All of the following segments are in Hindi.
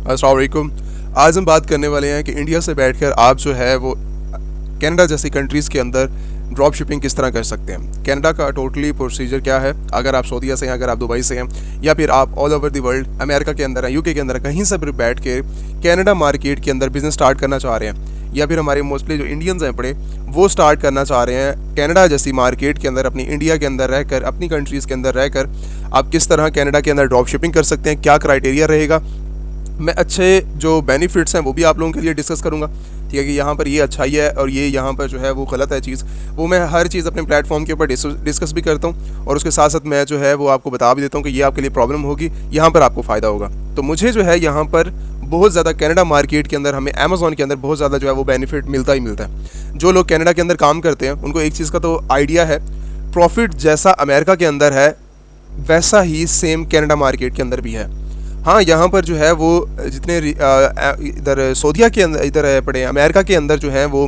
अस्सलाम वालेकुम। आज हम बात करने वाले हैं कि इंडिया से बैठकर आप जो है वो कनाडा जैसी कंट्रीज़ के अंदर ड्रॉप शिपिंग किस तरह कर सकते हैं। कनाडा का टोटली प्रोसीजर क्या है, अगर आप सऊदीया से हैं, अगर आप दुबई से हैं, या फिर आप all over the world America के अंदर हैं, यूके के अंदर हैं, कहीं से भी बैठ के कनाडा मार्केट के अंदर बिजनेस स्टार्ट करना चाह रहे हैं, या फिर हमारे मोस्टली जो इंडियंस हैं पड़े वो स्टार्ट करना चाह रहे हैं कनाडा जैसी मार्केट के अंदर, अपनी इंडिया के अंदर रहकर, अपनी कंट्रीज़ के अंदर रहकर आप किस तरह कनाडा के अंदर ड्रॉप शिपिंग कर सकते हैं, क्या क्राइटेरिया रहेगा। मैं अच्छे जो बेनिफिट्स हैं वो भी आप लोगों के लिए डिस्कस करूंगा। ठीक है कि यहाँ पर ये अच्छाई है और ये यहाँ पर जो है वो गलत है चीज़, वो मैं हर चीज़ अपने प्लेटफॉर्म के ऊपर डिस्कस भी करता हूँ, और उसके साथ साथ मैं जो है वो आपको बता भी देता हूँ कि ये आपके लिए प्रॉब्लम होगी, यहाँ पर आपको फ़ायदा होगा। तो मुझे जो है यहाँ पर बहुत ज़्यादा कनाडा मार्केट के अंदर, हमें अमेज़ॉन के अंदर बहुत ज़्यादा जो है वो बेनिफिट मिलता ही मिलता है। जो लोग कनाडा के अंदर काम करते हैं उनको एक चीज़ का तो आइडिया है, प्रॉफिट जैसा अमेरिका के अंदर है वैसा ही सेम कनाडा मार्केट के अंदर भी है। हाँ, यहाँ पर जो है वो जितने इधर सऊदीया के अंदर, इधर पड़े अमेरिका के अंदर जो है वो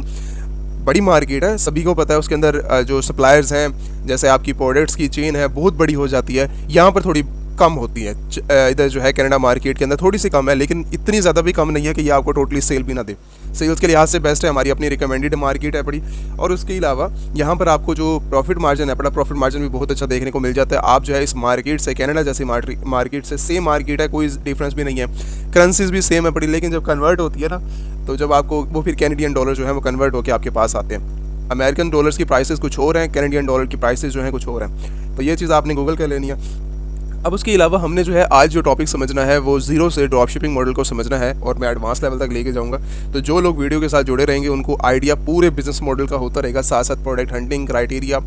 बड़ी मार्केट है, सभी को पता है। उसके अंदर जो सप्लायर्स हैं, जैसे आपकी प्रोडक्ट्स की चेन है, बहुत बड़ी हो जाती है। यहाँ पर थोड़ी कम होती है, इधर जो है कनाडा मार्केट के अंदर थोड़ी सी कम है, लेकिन इतनी ज़्यादा भी कम नहीं है कि ये आपको टोटली सेल भी ना दे। सेल्स के लिहाज से बेस्ट है, हमारी अपनी रिकमेंडेड मार्केट है बड़ी। और उसके अलावा यहाँ पर आपको जो प्रॉफिट मार्जिन है, बड़ा प्रॉफिट मार्जिन भी बहुत अच्छा देखने को मिल जाता है। आप जो है इस मार्केट से, कनाडा जैसी मार्केट से सेम मार्केट है, कोई डिफरेंस भी नहीं है, करेंसीज भी सेम है पड़ी, लेकिन जब कन्वर्ट होती है ना, तो जब आपको वो फिर कैनेडियन डॉलर जो है वो कन्वर्ट होकर आपके पास आते हैं। अमेरिकन डॉलर्स की प्राइसेस कुछ और हैं, कैनेडियन डॉलर की प्राइसेस जो हैं कुछ और हैं। तो ये चीज़ आपने गूगल कर लेनी है। अब उसके अलावा हमने जो है आज जो टॉपिक समझना है वो ज़ीरो से ड्रॉप शिपिंग मॉडल को समझना है, और मैं एडवांस लेवल तक लेके जाऊंगा। तो जो लोग वीडियो के साथ जुड़े रहेंगे उनको आइडिया पूरे बिजनेस मॉडल का होता रहेगा, साथ साथ प्रोडक्ट हंटिंग क्राइटेरिया,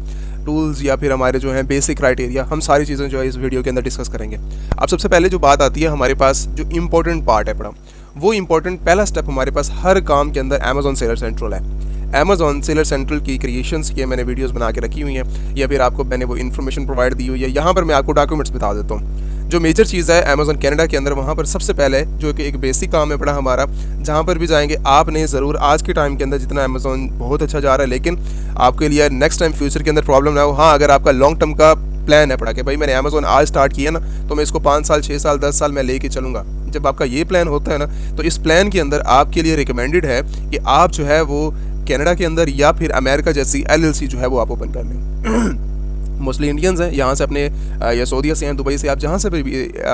टूल्स, या फिर हमारे जो है बेसिक क्राइटेरिया, हम सारी चीज़ें जो है इस वीडियो के अंदर डिस्कस करेंगे। अब सबसे पहले जो बात आती है हमारे पास, जो इंपॉर्टेंट पार्ट है बड़ा, वो इंपॉर्टेंट पहला स्टेप हमारे पास हर काम के अंदर अमेज़ॉन सेलर सेंट्रल है। अमेज़ॉन सेलर सेंट्रल की क्रिएशंस की मैंने वीडियोस बना के रखी हुई हैं, या फिर आपको मैंने वो इन्फॉर्मेशन प्रोवाइड दी हुई है। यहाँ पर मैं आपको डॉक्यूमेंट्स बता देता हूँ। जो मेजर चीज़ है अमेज़ॉन कनाडा के अंदर, वहाँ पर सबसे पहले जो कि एक बेसिक काम है बड़ा हमारा, जहाँ पर भी जाएंगे आपने ज़रूर आज के टाइम के अंदर, जितना अमेज़ॉन बहुत अच्छा जा रहा है, लेकिन आपके लिए नेक्स्ट टाइम फ्यूचर के अंदर प्रॉब्लम ना हो। हाँ, अगर आपका लॉन्ग टर्म का प्लान है पड़ा कि भाई मैंने अमेज़ॉन आज स्टार्ट किया ना, तो मैं इसको 5 साल 6 साल 10 साल मैं लेके चलूँगा, जब आपका ये प्लान होता है ना, तो इस प्लान के अंदर आपके लिए रिकमेंडेड है कि आप जो है वो कनाडा के अंदर या फिर अमेरिका जैसी LLC जो है वो आप ओपन कर लें। मोस्टली इंडियंस हैं, यहाँ से अपने या सऊदीया से हैं, दुबई से, आप जहाँ से भी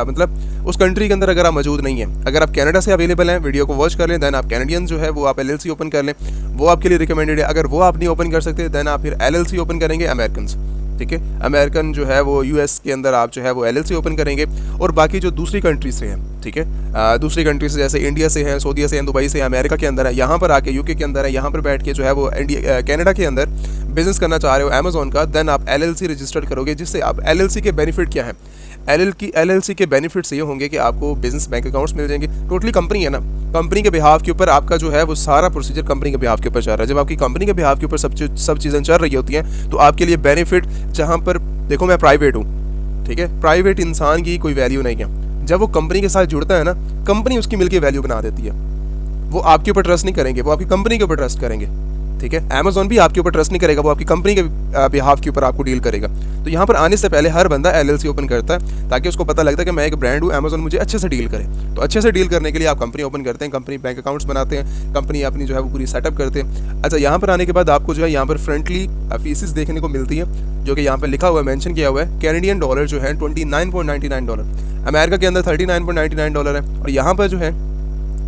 मतलब उस कंट्री के अंदर अगर आप मौजूद नहीं हैं, अगर आप कनाडा से अवेलेबल हैं, वीडियो को वॉच कर लें, दैन आप कैनेडियन जो है वो आप LLC ओपन कर लें, वो आपके लिए रिकमेंडेड है। अगर वो आप नहीं ओपन कर सकते, दैन आप फिर LLC ओपन करेंगे अमेरिकन। ठीक है, अमेरिकन जो है वो US के अंदर आप जो है वो LLC ओपन करेंगे। और बाकी जो दूसरी कंट्री से हैं, ठीक है, दूसरी कंट्री से जैसे इंडिया से हैं, सऊदीया से हैं, दुबई से, अमेरिका के अंदर है, यहाँ पर आके यूके के अंदर है, यहाँ पर बैठ के जो है वो कनाडा के अंदर बिजनेस करना चाह रहे हो अमेज़ॉन का, देन आप LLC रजिस्टर्ड करोगे। जिससे आप LLC के बेनिफिट क्या है, LLC के बेनिफिट्स ये होंगे कि आपको बिजनेस बैंक अकाउंट्स मिल जाएंगे। टोटली कंपनी है ना, कंपनी के बिहाफ के ऊपर आपका जो है वो सारा प्रोसीजर कंपनी के बिहाफ के ऊपर चल रहा है। जब आपकी कंपनी के बिहाफ के ऊपर सब चीज़ें चल रही होती हैं, तो आपके लिए बेनिफिट, जहाँ पर देखो मैं प्राइवेट हूँ, ठीक है, प्राइवेट इंसान की कोई वैल्यू नहीं है। जब वो कंपनी के साथ जुड़ता है ना, कंपनी उसकी मिलकर वैल्यू बना देती है। वो आपके ऊपर ट्रस्ट नहीं करेंगे, वो आपकी कंपनी के ऊपर ट्रस्ट करेंगे। ठीक है, अमेज़ॉन भी आपके ऊपर ट्रस्ट नहीं करेगा, वो आपकी कंपनी के बिहाफ के ऊपर आपको डील करेगा। तो यहाँ पर आने से पहले हर बंदा LLC ओपन करता है, ताकि उसको पता लगता है कि मैं एक ब्रांड हूँ, अमेज़ॉन मुझे अच्छे से डील करे। तो अच्छे से डील करने के लिए आप कंपनी ओपन करते हैं, कंपनी बैंक अकाउंट्स बनाते हैं, कंपनी अपनी जो है वो पूरी सेटअप करते हैं। अच्छा, यहाँ पर आने के बाद आपको जो है यहाँ पर फ्रंटली फीसिस देखने को मिलती है, जो कि यहाँ पर लिखा हुआ है, मेंशन किया हुआ है। कैनेडियन डॉलर जो है $29.99, अमेरिका के अंदर $39.99 है, और यहाँ पर जो है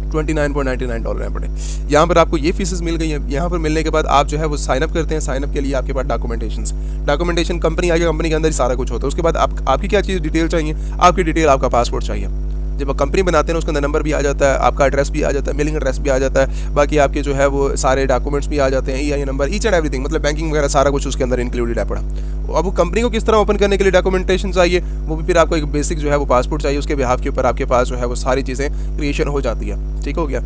$29.99 है पड़े। यहाँ पर आपको ये फीसेस मिल गई है। यहाँ पर मिलने के बाद आप जो है वो साइनअप करते हैं। साइनअप के लिए आपके पास डॉक्यूमेंटेशन कंपनी आगे, कंपनी के अंदर सारा कुछ होता है। उसके बाद आपकी क्या चीज़ डिटेल चाहिए, आपकी डिटेल, आपका पासपोर्ट चाहिए। जब आप कंपनी बनाते हैं उसके अंदर नंबर भी आ जाता है, आपका एड्रेस भी आ जाता है, मेलिंग एड्रेस भी आ जाता है, बाकी आपके जो है वो सारे डॉक्यूमेंट्स भी आ जाते हैं, EIN number, each and everything, मतलब बैंकिंग वगैरह सारा कुछ उसके अंदर इंक्लूडेड है पड़ा। अब वो कंपनी को किस तरह ओपन करने के लिए डॉक्यूमेंटेशन चाहिए, वो भी फिर आपको एक बेसिक जो है वो पासपोर्ट चाहिए। उसके बिहाफ के ऊपर आपके पास जो है वो सारी चीज़ें क्रिएशन हो जाती है। ठीक हो गया।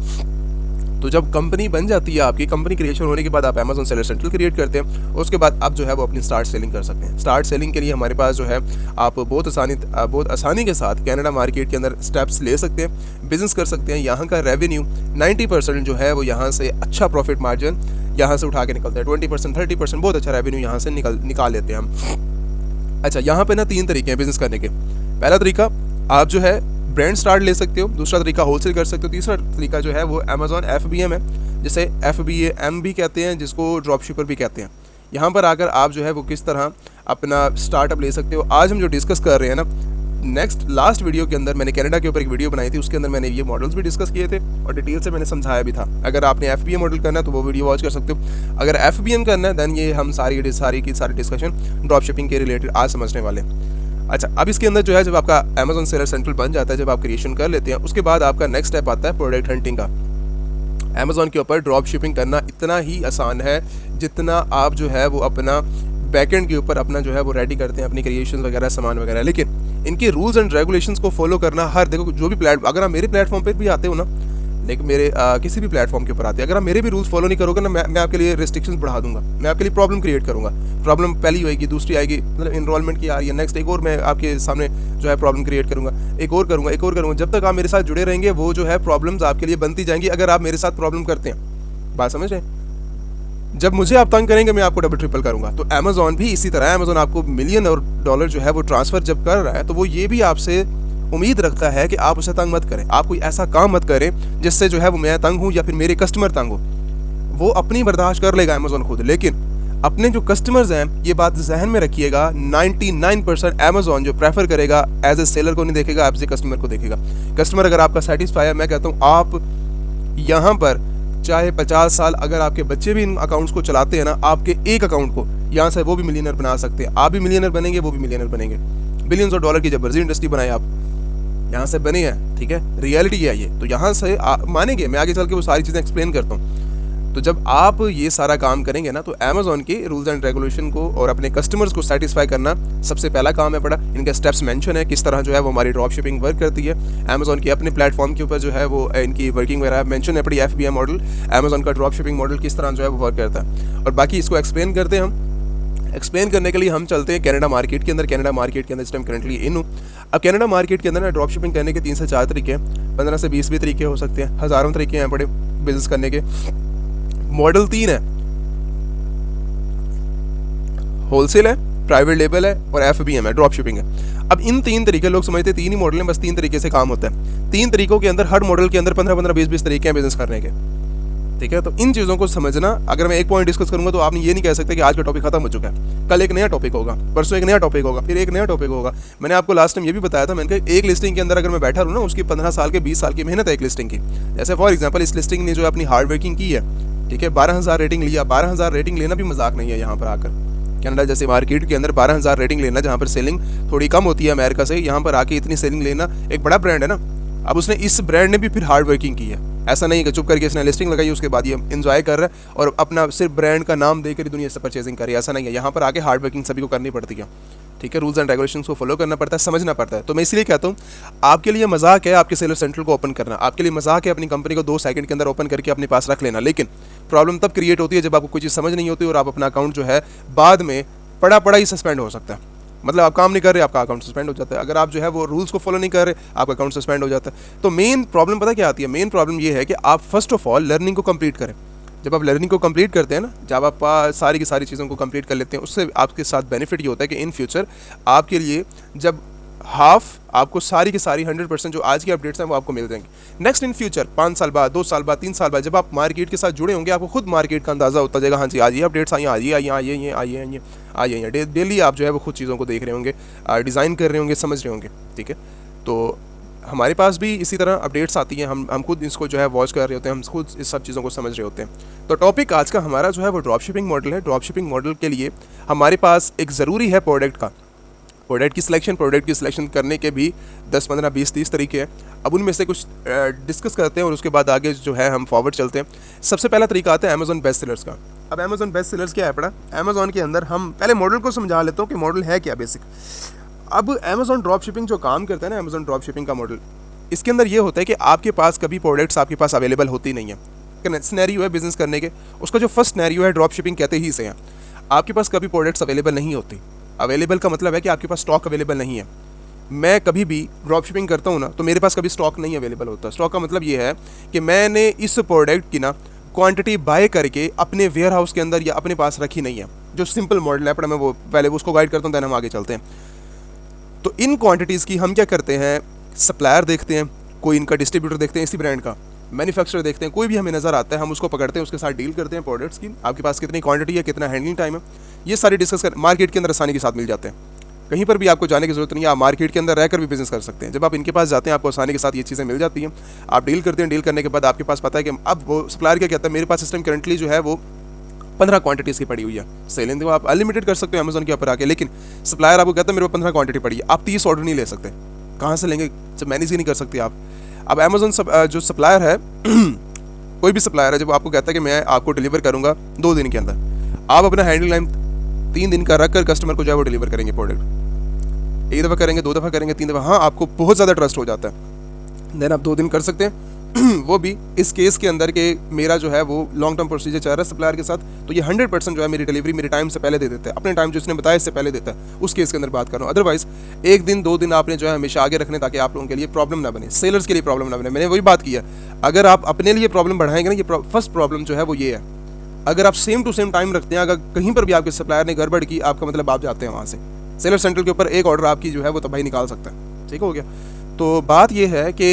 तो जब कंपनी बन जाती है, आपकी कंपनी क्रिएशन होने के बाद आप अमेज़ॉन सेलर सेंट्रल क्रिएट करते हैं। उसके बाद आप जो है वो अपनी स्टार्ट सेलिंग कर सकते हैं। स्टार्ट सेलिंग के लिए हमारे पास जो है आप बहुत आसानी के साथ कनाडा मार्केट के अंदर स्टेप्स ले सकते हैं, बिजनेस कर सकते हैं। यहाँ का रेवेन्यू 90% जो है वो यहाँ से अच्छा प्रॉफिट मार्जिन यहाँ से उठा के निकलता है। 20% 30% बहुत अच्छा रेवेन्यू यहाँ से निकाल लेते हैं हम। अच्छा, यहाँ पे ना 3 तरीके हैं बिजनेस करने के। पहला तरीका, आप जो है ब्रांड स्टार्ट ले सकते हो, दूसरा तरीका होलसेल कर सकते हो, तीसरा तरीका जो है वो अमेजोन FBM है, जिसे FBAM भी कहते हैं, जिसको ड्रॉप शिपर भी कहते हैं। यहाँ पर आकर आप जो है वो किस तरह अपना स्टार्टअप ले सकते हो। आज हम जो डिस्कस कर रहे हैं ना, लास्ट वीडियो के अंदर मैंने कनाडा के ऊपर एक वीडियो बनाई थी, उसके अंदर मैंने ये मॉडल्स भी डिस्कस किए थे और डिटेल से मैंने समझाया भी था। अगर आपने FBM मॉडल करना है तो वो वीडियो वॉच कर सकते हो। अगर FBM करना है दैन ये हम सारी डिस्कशन ड्रॉप शिपिंग के रिलेटेड आज समझने वाले। अच्छा, अब इसके अंदर जो है जब आपका अमेजोन सेलर सेंट्रल बन जाता है, जब आप क्रिएशन कर लेते हैं, उसके बाद आपका नेक्स्ट स्टेप आता है प्रोडक्ट हंटिंग का। अमेजोन के ऊपर ड्रॉप शिपिंग करना इतना ही आसान है जितना आप जो है वो अपना बैकएंड के ऊपर अपना जो है वो रेडी करते हैं अपनी क्रिएशन वगैरह सामान वगैरह। लेकिन इनके रूल्स एंड रेगुलेशंस को फॉलो करना देखो जो भी अगर आप मेरे प्लेटफॉर्म पे भी आते हो ना, लेकिन मेरे किसी भी प्लेटफॉर्म के ऊपर आते हैं, अगर आप मेरे भी रूल्स फॉलो नहीं करोगे ना, मैं आपके लिए रिस्ट्रिक्शंस बढ़ा दूंगा, मैं आपके लिए प्रॉब्लम क्रिएट करूंगा। प्रॉब्लम पहली होगी, दूसरी आएगी, मतलब इनरोलमेंट की आ रही है, नेक्स्ट एक और मैं आपके सामने जो है प्रॉब्लम क्रिएट करूंगा, एक और करूंगा। जब तक आप मेरे साथ जुड़े रहेंगे वो जो है प्रॉब्लम्स आपके लिए बनती जाएंगी अगर आप मेरे साथ प्रॉब्लम करते हैं। बात समझ रहे हैं? जब मुझे आप तंग करेंगे मैं आपको डबल ट्रिपल करूंगा। तो अमेजोन भी इसी तरह है। अमेजोन आपको मिलियन और डॉलर जो है वो ट्रांसफर जब कर रहा है तो वो ये भी आपसे उम्मीद रखता है कि आप उसे तंग मत करें, आप कोई ऐसा काम मत करें जिससे जो है वो मैं तंग हूँ या फिर मेरे कस्टमर तंग हो। वो अपनी बर्दाश्त कर लेगा अमेजोन खुद, लेकिन अपने जो कस्टमर्स हैं ये बात जहन में रखिएगा, 99% अमेजोन जो प्रेफर करेगा एज ए सेलर को नहीं देखेगा, एज ए कस्टमर को देखेगा। कस्टमर अगर आपका सेटिस्फाई है, मैं कहता हूँ आप यहाँ पर चाहे 50 साल अगर आपके बच्चे भी इन अकाउंट्स को चलाते हैं ना, आपके एक अकाउंट को यहाँ से वो भी मिलियनर बना सकते हैं। आप भी मिलियनर बनेंगे, वो भी मिलियनर बनेंगे। बिलियंस ऑफ डॉलर की जबरदस्त इंडस्ट्री बनाई आप, यहाँ से बने हैं, ठीक है, रियलिटी है ये। तो यहाँ से मानेंगे, मैं आगे चल के वो सारी चीज़ें एक्सप्लेन करता हूँ। तो जब आप ये सारा काम करेंगे ना, तो अमेजोन के रूल्स एंड रेगुलेशन को और अपने कस्टमर्स को सेटिस्फाई करना सबसे पहला काम है बड़ा। इनके स्टेप्स मेंशन है, किस तरह जो है वो हमारी ड्रॉप शिपिंग वर्क करती है। अमेजोन के अपने प्लेटफॉर्म के ऊपर जो है वो इनकी वर्किंग वगैरह मेंशन है पड़ी। FBM मॉडल, अमेजोन का ड्रॉप शिपिंग मॉडल किस तरह जो है वो वर्क करता है, और बाकी इसको एक्सप्लेन करते हैं हम। एक्सप्लेन करने के लिए हम चलते हैं कनाडा मार्केट के अंदर। कनाडा मार्केट के अंदर इस टाइम करंटली इन हूँ। अब कनाडा मार्केट के अंदर ना ड्रॉप शिपिंग करने के 3 से 4 तरीके हैं, 15 से 20 भी तरीके हो सकते हैं, हज़ारों तरीके हैं बड़े बिजनेस करने के। मॉडल 3 है, होलसेल है, प्राइवेट लेबल है और FBM है, ड्रॉप शिपिंग है। अब इन 3 तरीके, लोग समझते हैं 3 ही मॉडल हैं, बस 3 तरीके से काम होता है। 3 तरीकों के अंदर हर मॉडल के अंदर 15-15, 20-20 तरीके हैं बिजनेस करने के, ठीक है। तो इन चीज़ों को समझना, अगर मैं एक पॉइंट डिस्कस करूंगा तो आपने ये नहीं कह सकते कि आज का टॉपिक खत्म हो चुका है, कल एक नया टॉपिक होगा, परसों एक नया टॉपिक होगा, फिर एक नया टॉपिक होगा। मैंने आपको लास्ट टाइम ये भी बताया था, मैंने कहा एक लिस्टिंग के अंदर अगर मैं बैठा रहूँ ना, उसकी 15 साल के 20 साल की मेहनत है एक लिस्टिंग की। जैसे फॉर एग्जाम्पल इस लिस्टिंग ने जो अपनी हार्ड वर्किंग की है, ठीक है, 12,000 रेटिंग लिया। 12,000 रेटिंग लेना भी मजाक नहीं है। यहाँ पर आकर कनाडा जैसे मार्केट के अंदर 12,000 रेटिंग लेना, जहाँ पर सेलिंग थोड़ी कम होती है अमेरिका से, यहाँ पर आके इतनी सेलिंग लेना, एक बड़ा ब्रांड है ना। अब उसने, इस ब्रांड ने भी फिर हार्ड वर्किंग की है, ऐसा नहीं कि चुप करके इसने लिस्टिंग लगाई उसके बाद ये एंजॉय कर रहा है और अपना सिर्फ ब्रांड का नाम देकर दुनिया से परचेजिंग कर रही है, ऐसा नहीं है। यहाँ पर आके हार्ड वर्किंग सभी को करनी पड़ती है, ठीक है। रूल्स एंड रेगुलेशंस को फॉलो करना पड़ता है, समझना पड़ता है। तो मैं इसलिए कहता हूँ आपके लिए मजाक है आपके सेलर सेंट्रल को ओपन करना, आपके लिए मजाक है अपनी कंपनी को 2 सेकंड के अंदर ओपन करके अपने पास रख लेना। लेकिन प्रॉब्लम तब क्रिएट होती है जब आपको कोई चीज़ समझ नहीं होती और आप अपना अकाउंट जो है बाद में पड़ा ही सस्पेंड हो सकता है। मतलब आप काम नहीं कर रहे, आपका अकाउंट सस्पेंड हो जाता है। अगर आप जो है वो रूल्स को फॉलो नहीं कर रहे, आपका अकाउंट सस्पेंड हो जाता है। तो मेन प्रॉब्लम पता क्या आती है? मेन प्रॉब्लम ये है कि आप फर्स्ट ऑफ ऑल लर्निंग को कंप्लीट करें। जब आप लर्निंग को कंप्लीट करते हैं ना, जब आप सारी की सारी चीज़ों को कंप्लीट कर लेते हैं, उससे आपके साथ बेनिफिट ये होता है कि इन फ्यूचर आपके लिए जब हाफ आपको सारी की सारी 100% जो आज की अपडेट्स हैं वो आपको मिल जाएंगी। नेक्स्ट इन फ्यूचर 5 साल बाद, 2 साल बाद, 3 साल बाद जब आप मार्केट के साथ जुड़े होंगे, आपको खुद मार्केट का अंदाज़ा होता जाएगा। हाँ जी, आज ये अपडेट्स आई हैं, डेली आप जो है वो खुद चीज़ों को देख रहे होंगे, डिज़ाइन कर रहे होंगे, समझ रहे होंगे, ठीक है। तो हमारे पास भी इसी तरह अपडेट्स आती हैं, हम खुद इसको जो है वॉच कर रहे होते हैं, हम खुद इस सब चीज़ों को समझ रहे होते हैं। तो टॉपिक आज का हमारा जो है वो ड्रॉप शिपिंग मॉडल है। ड्रॉप शिपिंग मॉडल के लिए हमारे पास एक ज़रूरी है प्रोडक्ट की सिलेक्शन करने के भी 10, 15, 20, 30 तरीके हैं। अब उनमें से कुछ डिस्कस करते हैं और उसके बाद आगे जो है हम फॉरवर्ड चलते हैं। सबसे पहला तरीका आता है अमेजॉन बेस्ट सेलर्स का। अब अमेजॉन बेस्ट सेलर्स क्या है पड़ा? अमेजॉन के अंदर हम पहले मॉडल को समझा लेता हूँ कि मॉडल है क्या बेसिक। अब अमेजॉन ड्रॉप शिपिंग जो काम करता है ना, अमेजॉन ड्रॉप शिपिंग का मॉडल, इसके अंदर ये होता है कि आपके पास कभी प्रोडक्ट्स आपके पास अवेलेबल होती नहीं है। सिनेरियो है बिजनेस करने के, उसका जो फर्स्ट सिनेरियो है ड्रॉप शिपिंग कहते ही से हैं, आपके पास कभी प्रोडक्ट्स अवेलेबल नहीं होती। अवेलेबल का मतलब है कि आपके पास स्टॉक अवेलेबल नहीं है। मैं कभी भी ड्रॉप शिपिंग करता हूँ ना, तो मेरे पास कभी स्टॉक नहीं अवेलेबल होता। स्टॉक का मतलब ये है कि मैंने इस प्रोडक्ट की ना क्वांटिटी बाय करके अपने वेयर हाउस के अंदर या अपने पास रखी नहीं है। जो सिंपल मॉडल है, मैं वो पहले उसको गाइड करता हूँ, देन हम आगे चलते हैं। तो इन क्वांटिटीज़ की हम क्या करते हैं, सप्लायर देखते हैं, कोई इनका डिस्ट्रीब्यूटर देखते हैं इसी ब्रांड का, मैन्युफैक्चरर देखते हैं, कोई भी हमें नज़र आता है हम उसको पकड़ते हैं, उसके साथ डील करते हैं प्रोडक्ट्स की, आपके पास कितनी क्वांटिटी है, कितना हैंडलिंग टाइम है, ये सारी डिस्कस कर मार्केट के अंदर आसानी के साथ मिल जाते हैं। कहीं पर भी आपको जाने की जरूरत नहीं है, आप मार्केट के अंदर रहकर भी बिजनेस कर सकते हैं। जब आप इनके पास जाते हैं आपको आसानी के साथ ये चीज़ें मिल जाती हैं, आप डील करते हैं, डील करने के बाद आपके पास पता है कि अब वो सप्लायर क्या कहता है, मेरे पास सिस्टम करंटली जो है वो 15 क्वांटिटीज़ की पड़ी हुई है, सेलिंग आप अनलिमिटेड कर सकते हो अमेजोन के ऊपर आके, लेकिन सप्लायर आपको कहता है मेरे को 15 क्वांटिटी पड़ी है, आप 30 ऑर्डर नहीं ले सकते, कहाँ से लेंगे, जब मैनेज ही नहीं कर सकते आप। अब अमेजोन जो सप्लायर है कोई भी सप्लायर है जब आपको कहता है कि मैं आपको डिलीवर करूंगा 2 दिन के अंदर, आप अपना हैंडलिंग टाइम 3 दिन का रख कर कस्टमर को जो है वो डिलीवर करेंगे प्रोडक्ट, एक दफ़ा करेंगे, 2 दफ़ा करेंगे, 3 दफ़ा, हाँ आपको बहुत ज़्यादा ट्रस्ट हो जाता है, देन आप 2 दिन कर सकते हैं। वो भी इस केस के अंदर के मेरा जो है वो लॉन्ग टर्म प्रोसीजर चल रहा है सप्लायर के साथ, तो ये 100% जो है मेरी डिलीवरी मेरे टाइम से पहले दे देता है, अपने टाइम जो इसने बताया इससे पहले देता है, उस केस के अंदर बात कर रहा हूँ। अदरवाइज 1 दिन 2 दिन आपने जो है हमेशा आगे रखने ताकि आप लोगों के लिए प्रॉब्लम ना बने, सेलर्स के लिए प्रॉब्लम ना बने। मैंने वही बात किया, अगर आप अपने लिए प्रॉब्लम बढ़ाएंगे ना, ये फर्स्ट प्रॉब्लम जो है वो ये है, अगर आप सेम टू सेम टाइम रखते हैं, अगर कहीं पर भी आपके सप्लायर ने गड़बड़ की, आपका मतलब आप जाते हैं वहाँ से सेलर सेंटर के ऊपर एक ऑर्डर आपकी जो है वो तबाही निकाल सकता है। ठीक हो गया। तो बात ये है कि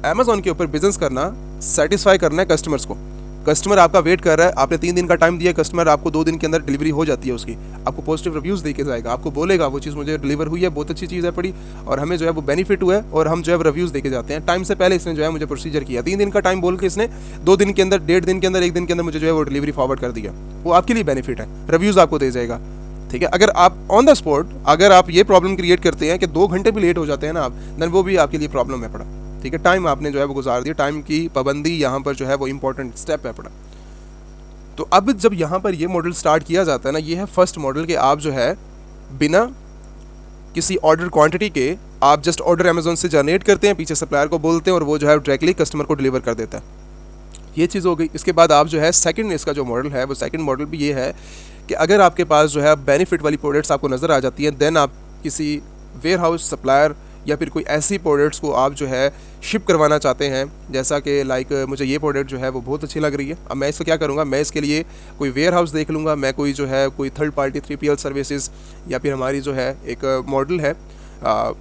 अमेजोन के ऊपर बिजनेस करना, सेटिस्फाई करना है कस्टमर्स को, कस्टमर आपका वेट कर रहा है, आपने 3 दिन का टाइम दिया, कस्टमर आपको 2 दिन के अंदर डिलीवरी हो जाती है उसकी, आपको पॉजिटिव रिव्यूज़ दे के जाएगा, आपको बोलेगा वो चीज़ मुझे डिलीवर हुई है, बहुत अच्छी चीज़ है पड़ी और हमें जो है वो बेनिफिट हुआ है, और हम जो है रिव्यूज़ दे के जाते हैं। टाइम से पहले इसने जो है मुझे प्रोसीजर किया, 3 दिन का टाइम बोल के इसने 2 दिन के अंदर, 1.5 दिन के अंदर, 1 दिन के अंदर मुझे जो है वो डिलीवरी फॉरवर्ड कर दिया, वो आपके लिए बेनिफिट है, रिव्यूज़ आपको दे जाएगा। ठीक है, अगर आप ऑन द स्पॉट अगर आप ये प्रॉब्लम क्रिएट करते हैं कि 2 घंटे भी लेट हो जाते हैं ना आप, देन वो भी आपके लिए प्रॉब्लम है पड़ा। ठीक है, टाइम आपने जो है वो गुजार दिया, टाइम की पाबंदी यहाँ पर जो है वो इंपॉर्टेंट स्टेप है पड़ा। तो अब जब यहाँ पर ये मॉडल स्टार्ट किया जाता है ना, ये है फर्स्ट मॉडल कि आप जो है बिना किसी ऑर्डर क्वांटिटी के आप जस्ट ऑर्डर अमेजोन से जनरेट करते हैं, पीछे सप्लायर को बोलते हैं और वो जो है डायरेक्टली कस्टमर को डिलीवर कर देता है। ये चीज़ हो गई। इसके बाद आप जो है सेकंड इसका जो मॉडल है वो सेकंड मॉडल भी ये है कि अगर आपके पास जो है बेनिफिट वाली प्रोडक्ट्स आपको नज़र आ जाती हैं, देन आप किसी वेयर हाउस सप्लायर या फिर कोई ऐसी प्रोडक्ट्स को आप जो है शिप करवाना चाहते हैं, जैसा कि लाइक मुझे ये प्रोडक्ट जो है वो बहुत अच्छी लग रही है, अब मैं इसको क्या करूँगा, मैं इसके लिए कोई वेयर हाउस देख लूँगा, मैं कोई जो है कोई थर्ड पार्टी 3PL सर्विसेज या फिर हमारी जो है एक मॉडल है,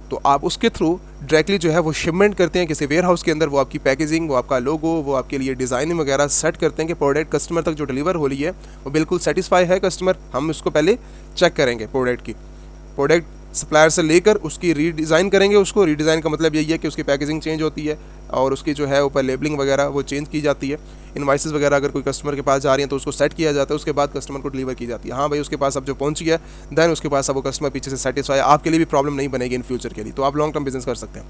तो आप उसके थ्रू डायरेक्टली जो है वो शिपमेंट करते हैं किसी वेयर हाउस के अंदर, वो आपकी पैकेजिंग, वो आपका लोगो, वो आपके लिए डिज़ाइनिंग वगैरह सेट करते हैं कि प्रोडक्ट कस्टमर तक जो डिलीवर हो रही है वो बिल्कुल सेटिस्फाई है कस्टमर। हम उसको पहले चेक करेंगे, प्रोडक्ट सप्लायर से लेकर उसकी रीडिज़ाइन करेंगे। उसको रीडिज़ाइन का मतलब यही है कि उसकी पैकेजिंग चेंज होती है और उसकी जो है ऊपर लेबलिंग वगैरह वो चेंज की जाती है। इनवाइसेस वगैरह अगर कोई कस्टमर के पास जा रही हैं तो उसको सेट किया जाता है, उसके बाद कस्टमर को डिलीवर की जाती है। हाँ भाई, उसके पास अब जो पहुंची है, देन उसके पास अब वो कस्टमर पीछे से सेटिस्फाई, आपके लिए भी प्रॉब्लम नहीं बनेगी इन फ्यूचर के लिए, तो आप लॉन्ग टर्म बिजनेस कर सकते हैं।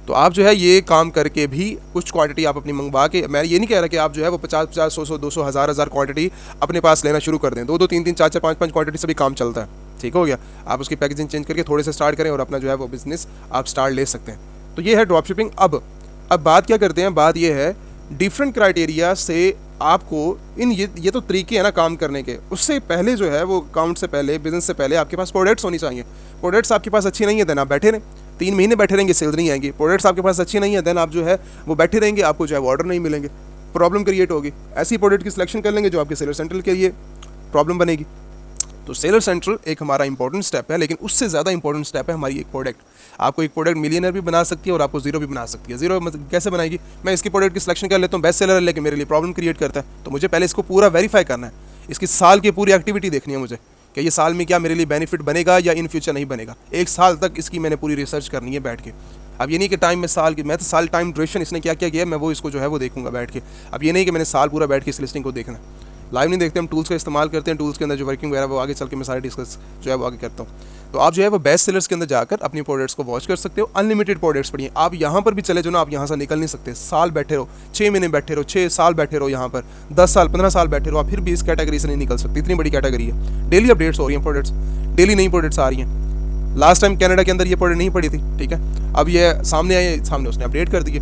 तो आप जो है ये काम करके भी कुछ क्वांटिटी आप अपनी मंगवा के, मैं ये नहीं कह रहा कि आप जो है वो 50-50, 100-100, 200, 1000 क्वांटिटी अपने पास लेना शुरू कर दें, 2-2, 3-3, 4-4, 5-5 क्वांटिटी से भी काम चलता है। ठीक हो गया। आप उसकी पैकेजिंग चेंज करके थोड़े से स्टार्ट करें और अपना जो है वो बिज़नेस आप स्टार्ट ले सकते हैं। तो ये है ड्रॉप शिपिंग। अब बात क्या करते हैं, बात ये है डिफरेंट क्राइटेरिया से आपको इन ये तो तरीके हैं ना काम करने के। उससे पहले जो है वो अकाउंट से पहले, बिजनेस से पहले आपके पास प्रोडक्ट्स होनी चाहिए। प्रोडक्ट्स आपके पास अच्छी नहीं है, देन आप बैठे रहें, 3 महीने बैठे रहेंगे, सेल नहीं आएंगी। प्रोडक्ट्स आपके पास अच्छी नहीं है, देन आप जो है वो बैठे रहेंगे, आपको जो है वो ऑर्डर नहीं मिलेंगे, प्रॉब्लम क्रिएट होगी। ऐसी प्रोडक्ट की सिलेक्शन कर लेंगे जो आपके सेलर सेंट्रल के लिए प्रॉब्लम बनेगी। तो सेलर सेंट्रल एक हमारा इंपॉर्टेंट स्टेप है, लेकिन उससे ज़्यादा इंपॉर्टेंट स्टेप है हमारी एक प्रोडक्ट। आपको एक प्रोडक्ट मिलियनर भी बना सकती है और आपको जीरो भी बना सकती है। जीरो मतलब कैसे बनाएगी, मैं इसकी प्रोडक्ट की सिलेक्शन कर लेता हूँ, बेस्ट सेलर है लेकिन मेरे लिए प्रॉब्लम क्रिएट करता है, तो मुझे पहले इसको पूरा वेरीफाई करना है, इसकी साल की पूरी एक्टिविटी देखनी है मुझे कि ये साल में क्या मेरे लिए बेनिफिट बनेगा या इन फ्यूचर नहीं बनेगा। 1 साल तक इसकी मैंने पूरी रिसर्च करनी है बैठ के। अब ये नहीं कि टाइम में साल की, मैं तो साल टाइम ड्यूरेशन इसने क्या क्या किया मैं वो इसको जो है वो देखूंगा बैठ के। अब ये नहीं कि मैंने साल पूरा बैठ के इस लिस्टिंग को देखना, लाइव नहीं देखते, हम टूल्स का इस्तेमाल करते हैं, टूल्स के अंदर जो वर्किंग वगैरह वो आगे चल के मैं सारे डिस्कस जो है वो आगे करता हूँ। तो आप जो है वो बेस्ट सेलर्स के अंदर जाकर अपनी प्रोडक्ट्स को वॉच कर सकते हो। अनलिमिटेड प्रोडक्ट्स पड़ी हैं, आप यहाँ पर भी चले जो ना, आप यहाँ से निकल नहीं सकते। साल बैठे रहो, 6 महीने बैठे रहो, 6 साल बैठे रहो, यहाँ पर 10 साल 15 साल बैठे रहो, आप फिर भी इस कैटेगरी से नहीं निकल सकते। इतनी बड़ी कैटेगरी है, डेली अपडेट्स हो रही हैं प्रोडक्ट्स, डेली नई प्रोडक्ट्स आ रही हैं। लास्ट टाइम कनाडा के अंदर ये प्रोडक्ट नहीं पड़ी थी, ठीक है, अब ये सामने आई, सामने उसने अपडेट कर दिए।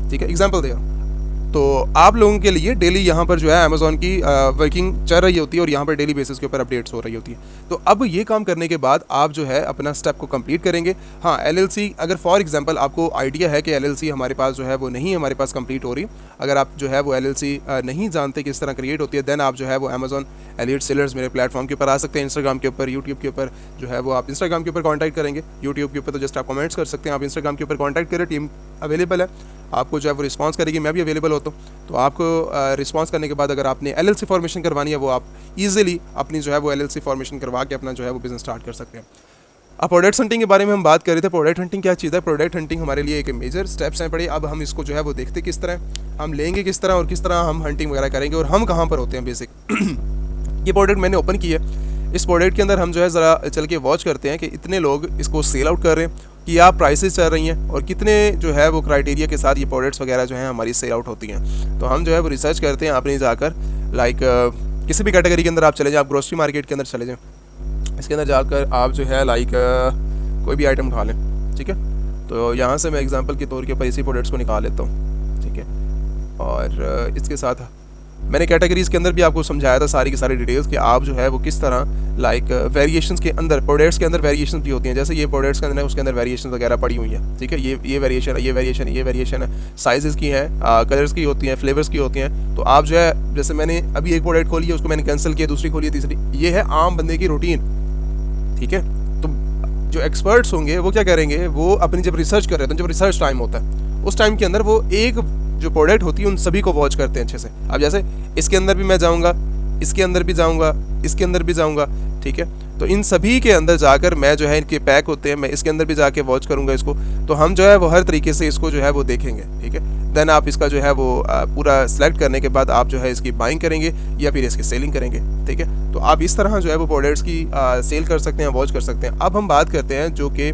ठीक है, एग्जाम्पल दे रहा हूँ, तो आप लोगों के लिए डेली यहाँ पर जो है अमेज़ॉन की वर्किंग चल रही होती है और यहाँ पर डेली बेसिस के ऊपर अपडेट्स हो रही होती है। तो अब ये काम करने के बाद आप जो है अपना स्टेप को कंप्लीट करेंगे। हाँ, एलएलसी अगर फॉर एग्जांपल आपको आइडिया है कि एलएलसी हमारे पास जो है वो नहीं हमारे पास कंप्लीट हो रही, अगर आप जो है वो एलएलसी नहीं जानते किस तरह क्रिएट होती है, देन आप जो है वो अमेज़ॉन एलियट सेलर्स मेरे प्लेटफॉर्म के ऊपर आ सकते हैं, इंस्टाग्राम के ऊपर, यूट्यूब के ऊपर जो है वो आप इंस्टाग्राम के ऊपर कॉन्टैक्ट करेंगे, यूट्यूब के ऊपर तो जस्ट आप कमेंट्स कर सकते हैं, आप इंस्टाग्राम के ऊपर कॉन्टैक्ट करें, टीम अवेलेबल है, आपको जो है वो रिस्पांस करेगी, मैं भी अवेलेबल होता हूँ। तो आपको रिस्पांस करने के बाद अगर आपने एलएलसी फॉर्मेशन करवानी है वो आप इजीली अपनी जो है वो एलएलसी फॉर्मेशन करवा के अपना जो है वो बिजनेस स्टार्ट कर सकते हैं। अब प्रोडक्ट हंटिंग के बारे में हम बात कर रहे थे। प्रोडक्ट हंटिंग क्या चीज़ है? प्रोडक्ट हंटिंग हमारे लिए एक मेजर स्टेप्स हैं पड़े। अब हम इसको जो है वो देखते किस तरह, हम लेंगे किस तरह और किस तरह हम हंटिंग वगैरह करेंगे और हम कहाँ पर होते हैं बेसिक। ये प्रोडक्ट मैंने ओपन किया है। इस प्रोडक्ट के अंदर हम जो है ज़रा चल के वॉच करते हैं कि इतने लोग इसको सेल आउट कर रहे हैं, कि आप प्राइसेस चल रही हैं और कितने जो है वो क्राइटेरिया के साथ ये प्रोडक्ट्स वगैरह जो हैं हमारी सेल आउट होती हैं। तो हम जो है वो रिसर्च करते हैं अपने जाकर, लाइक किसी भी कैटेगरी के अंदर आप चले जाएँ, आप ग्रोसरी मार्केट के अंदर चले जाएँ, इसके अंदर जाकर आप जो है लाइक कोई भी आइटम उठा लें, ठीक है। तो यहाँ से मैं एग्जांपल के तौर के ऊपर इसी प्रोडक्ट्स को निकाल लेता हूँ, ठीक है। और इसके साथ मैंने कैटेगरीज़ के अंदर भी आपको समझाया था सारी की सारी डिटेल्स कि आप जो है वो किस तरह लाइक वेरिएशंस के अंदर, प्रोडक्ट्स के अंदर वेरिएशंस भी होती हैं। जैसे ये प्रोडक्ट्स के अंदर है उसके अंदर वेरिएशंस वगैरह पड़ी हुई हैं, ठीक है। ये वेरिएशन है, ये वेरिएशन है, ये वेरिएशन है, साइजेस की हैं, कलर्स की होती हैं, फ्लेवर्स की होती हैं। तो आप जो है, जैसे मैंने अभी एक प्रोडक्ट खोली है उसको मैंने कैंसिल किया, दूसरी खोली है, तीसरी, ये है आम बंदे की रूटीन, ठीक है। तो जो एक्सपर्ट्स होंगे वो क्या करेंगे, वो अपनी जब रिसर्च कर रहे हैं, तो जब रिसर्च टाइम होता है उस टाइम के अंदर वो एक जो प्रोडक्ट होती है उन सभी को वॉच करते हैं अच्छे से। अब जैसे इसके अंदर भी मैं जाऊंगा, इसके अंदर भी जाऊंगा, इसके अंदर भी जाऊंगा, ठीक है। तो इन सभी के अंदर जाकर मैं जो है, इनके पैक होते हैं, मैं इसके अंदर भी जाके वॉच करूंगा इसको। तो हम जो है वो हर तरीके से इसको जो है वो देखेंगे, ठीक है। देन आप इसका जो है वो पूरा सेलेक्ट करने के बाद आप जो है इसकी बाइंग करेंगे या फिर इसकी सेलिंग करेंगे, ठीक है। तो आप इस तरह जो है वो प्रोडक्ट्स की सेल कर सकते हैं, वॉच कर सकते हैं। अब हम बात करते हैं जो कि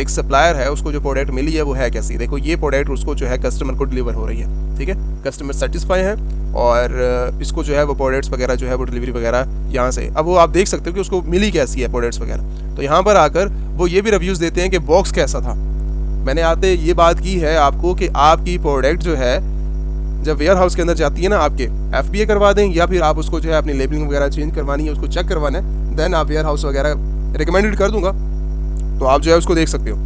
एक सप्लायर है, उसको जो प्रोडक्ट मिली है वो है कैसी। देखो ये प्रोडक्ट उसको जो है कस्टमर को डिलीवर हो रही है, ठीक है। कस्टमर सेटिस्फाई है और इसको जो है वो प्रोडक्ट्स वगैरह जो है वो डिलीवरी वगैरह यहाँ से, अब वो आप देख सकते हो कि उसको मिली कैसी है प्रोडक्ट्स वगैरह। तो यहाँ पर आकर वो ये भी रिव्यूज़ देते हैं कि बॉक्स कैसा था। मैंने आते ये बात की है आपको कि आपकी प्रोडक्ट जो है जब वेयर हाउस के अंदर जाती है ना, आपके FBA करवा दें या फिर आप उसको जो है अपनी लेबलिंग वगैरह चेंज करवानी है, उसको चेक करवाना है, देन आप वेयर हाउस वगैरह रिकमेंडेड कर दूंगा, तो आप जो है उसको देख सकते हो।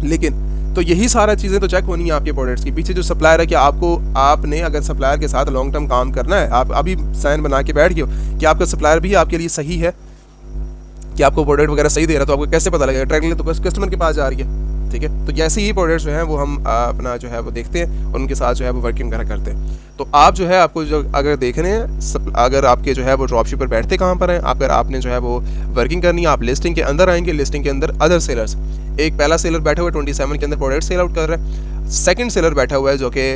लेकिन तो यही सारा चीज़ें तो चेक होनी है आपके प्रोडक्ट्स की। पीछे जो सप्लायर है, कि आपने अगर सप्लायर के साथ लॉन्ग टर्म काम करना है, आप अभी साइन बना के बैठ गए हो कि आपका सप्लायर भी आपके लिए सही है, कि आपको प्रोडक्ट वगैरह सही दे रहा है, तो आपको कैसे पता लगेगा? ट्रैक तो कस्टमर के पास जा रही है, ठीक है। तो जैसे ही प्रोडक्ट्स जो हैं वो हम अपना जो है वो देखते हैं और उनके साथ जो है वो वर्किंग वगैरह करते हैं। तो आप जो है आपको जो अगर देख रहे हैं, अगर आपके जो है वो ड्रॉपशिप पर बैठते कहाँ पर हैं, अगर आपने जो है वो वर्किंग करनी है, आप लिस्टिंग के अंदर आएंगे। लिस्टिंग के अंदर अदर सेलर्स, एक पहला सेलर बैठा हुआ है 27 के अंदर प्रोडक्ट सेल आउट कर रहा है। सेकंड सेलर बैठा हुआ है जो कि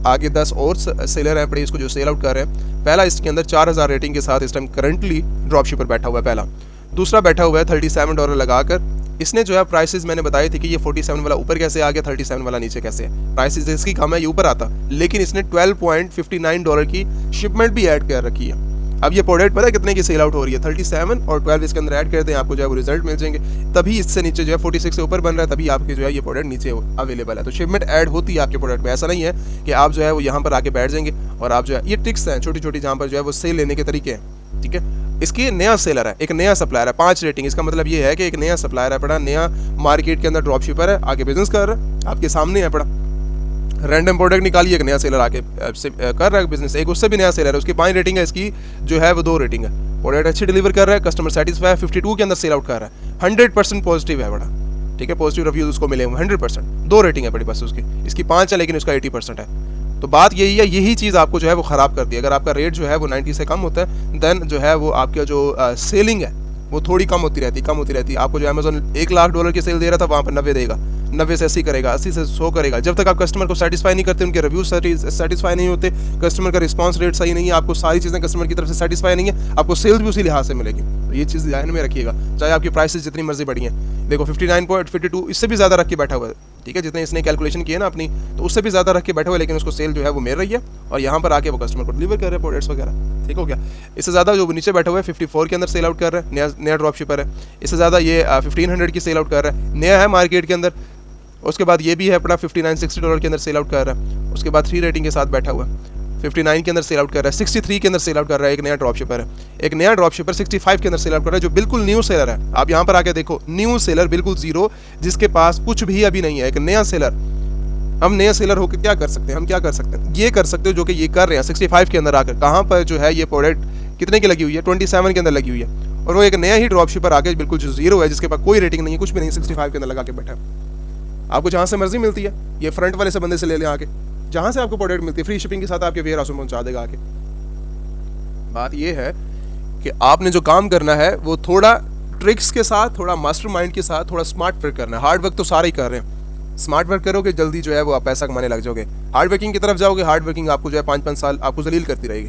आगे 10 और सेलर हैं पड़े इसको जो सेल आउट कर रहे हैं। पहला इसके अंदर 4000 रेटिंग के साथ इस टाइम करंटली ड्रॉपशिप पर बैठा हुआ है पहला। दूसरा बैठा हुआ है $37 लगाकर, इसने जो है प्राइसेस मैंने बताई थी कि ये 47 वाला ऊपर कैसे आ गया, 37 वाला नीचे कैसे है। प्राइसेस इसकी कम है, ये ऊपर आता, लेकिन इसने $12.59 की शिपमेंट भी ऐड कर रखी है। अब ये प्रोडक्ट पता है कितने की सेल आउट हो रही है? 37 और 12 इसके अंदर ऐड करते हैं, आपको जो है वो रिजल्ट मिल जाएंगे। तभी इससे नीचे जो है 46 से ऊपर बन रहा है, तभी आपके जो है ये प्रोडक्ट नीचे अवेलेबल है। तो शिपमेंट ऐड होती है आपके प्रोडक्ट में, ऐसा नहीं है कि आप जो है वो यहाँ पर आके बैठ जाएंगे और आप जो है, ये ट्रिक्स हैं छोटी छोटी जहाँ पर जो है वो सेल लेने के तरीके हैं, ठीक है। इसकी नया सेलर है, एक नया सप्लायर है, 5 रेटिंग, इसका मतलब ये है कि एक नया सप्लायर है पड़ा, नया मार्केट के अंदर ड्रॉप शिपर है, आगे बिजनेस कर रहा है, आपके सामने है पड़ा। रैंडम प्रोडक्ट निकालिए, एक नया सेलर आके कर रहा है बिजनेस, एक उससे भी नया सेलर है, उसकी 5 रेटिंग है, इसकी जो है वो 2 रेटिंग है। प्रोडक्ट अच्छी डिलीवर कर रहा है, कस्टमर सेटिस्फाई है, 52 के अंदर सेल आउट कर रहा है, 100% पॉजिटिव है बड़ा, ठीक है। पॉजिटिव रिव्यूज उसको मिले हुए 100%, 2 रेटिंग है बड़ी बस उसकी, इसकी 5 है लेकिन उसका 80% है। तो बात यही है, यही चीज़ आपको जो है वो ख़राब करती है। अगर आपका रेट जो है वो 90 से कम होता है, देन जो है वो आपका जो सेलिंग है वो थोड़ी कम होती रहती है। आपको जो अमेज़न $1,00,000 की सेल दे रहा था, वहाँ पर 90 देगा, 90 से 80 करेगा, 80 से 100 करेगा। जब तक आप कस्टमर को सेटिस्फाई नहीं करते, उनके रिव्यूज सेटिस्फाई नहीं होते, कस्टमर का रिस्पांस रेट सही नहीं है, आपको सारी चीज़ें कस्टमर की तरफ से सेटिस्फाई नहीं है, आपको सेल्स भी उसी लिहाज से मिलेगी। तो ये चीज़ ध्यान में रखिएगा, चाहे आपकी प्राइसेस जितनी मर्जी बढ़ी हैं। देखो 59.52 इससे भी ज़्यादा रख के बैठा हुआ है, ठीक है, जितने इसने कैलकुलेशन किए ना अपनी, तो उससे भी ज़्यादा रख के बैठा हुआ है, लेकिन उसको सेल जो है वो मिल रही है और यहाँ पर आके वो कस्टमर को डिलीवर कर रहे हैं प्रोडक्ट्स वगैरह, ठीक हो गया। इससे ज़्यादा जो नीचे बैठा हुआ है 54 के अंदर सेल आउट कर रहा है, नया ड्रॉप शिपर है। इससे ज़्यादा ये 1500 की सेल आउट कर रहा है, नया है मार्केट के अंदर, उसके बाद ये भी है अपना $59-60 के अंदर सेल आउट कर रहा है। उसके बाद 3 रेटिंग के साथ बैठा हुआ है, 59 के अंदर सेल आउट कर रहा है, 63 के अंदर सेल आउट कर रहा है। एक नया ड्रॉप शिपर है, एक नया ड्रॉप शिपर 65 के अंदर सेल आउट कर रहा है, जो बिल्कुल न्यू सेलर है। आप यहाँ पर आके देखो, न्यू सेलर बिल्कुल जीरो, जिसके पास कुछ भी अभी नहीं है, एक नया सेलर। हम नया सेलर होकर क्या कर सकते हैं? हम क्या कर सकते हैं? ये कर सकते हो जो कि ये कर रहे हैं 65 के अंदर आकर। कहाँ पर जो है ये प्रोडक्ट कितने की लगी हुई है? 27 के अंदर लगी हुई है, और वो एक नया ही ड्रॉप शिपर आके बिल्कुल जो जीरो है, जिसके पास कोई रेटिंग नहीं है, कुछ भी नहीं, 65 के अंदर लगा के बैठा है। आपको जहाँ से मर्जी मिलती है, ये फ्रंट वाले से बंदे से ले लें आके, जहाँ से आपको प्रोडक्ट मिलती है फ्री शिपिंग के साथ आपके वेयर हाउस में पहुँचा देगा आके। बात ये है कि आपने जो काम करना है वो थोड़ा ट्रिक्स के साथ, थोड़ा मास्टरमाइंड के साथ, थोड़ा स्मार्ट वर्क करना है। हार्ड वर्क तो सारे ही कर रहे हैं, स्मार्ट वर्क करोगे जल्दी जो है वो आप पैसा कमाने लग जाओगे। हार्ड वर्किंग की तरफ जाओगे, हार्ड वर्किंग आपको जो है 5-5 साल आपको जलील करती रहेगी।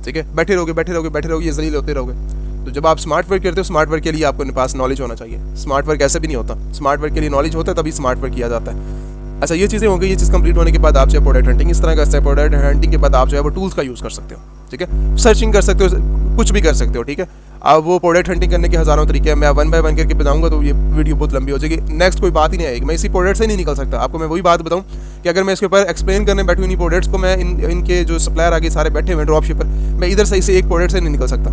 ठीक है, बैठे रहोगे, ये जलील होते रहोगे। तो जब आप स्मार्ट वर्क करते हो, स्मार्ट वर्क के लिए आपके पास नॉलेज होना चाहिए। स्मार्ट वर्क ऐसे भी नहीं होता, स्मार्ट वर्क के लिए नॉलेज होता है तभी स्मार्ट वर्क किया जाता है। अच्छा, ये चीज़ें होंगी। ये चीज़ कंप्लीट होने के बाद आप जो है प्रोडक्ट हंटिंग इस तरह करते हैं। प्रोडक्ट हंटिंग के बाद आप जो है वो टूल्स का यूज़ कर सकते हो। ठीक है, सर्चिंग कर सकते हो, कुछ भी कर सकते हो। ठीक है, अब वो प्रोडक्ट हंटिंग करने के हज़ारों तरीके हैं। मैं 1 बाय 1 करके बताऊंगा तो ये वीडियो बहुत लंबी हो जाएगी, नेक्स्ट कोई बात ही नहीं आएगी। मैं इसी प्रोडक्ट से नहीं निकल सकता। आपको मैं वही बात बताऊं कि अगर मैं इसके ऊपर एक्सप्लेन करने बैठूँ इन्हीं प्रोडक्ट्स को, मैं इनके जो सप्लायर आगे सारे बैठे हुए ड्रॉप शिपर, मैं इधर से इसे एक प्रोडक्ट से नहीं निकल सकता।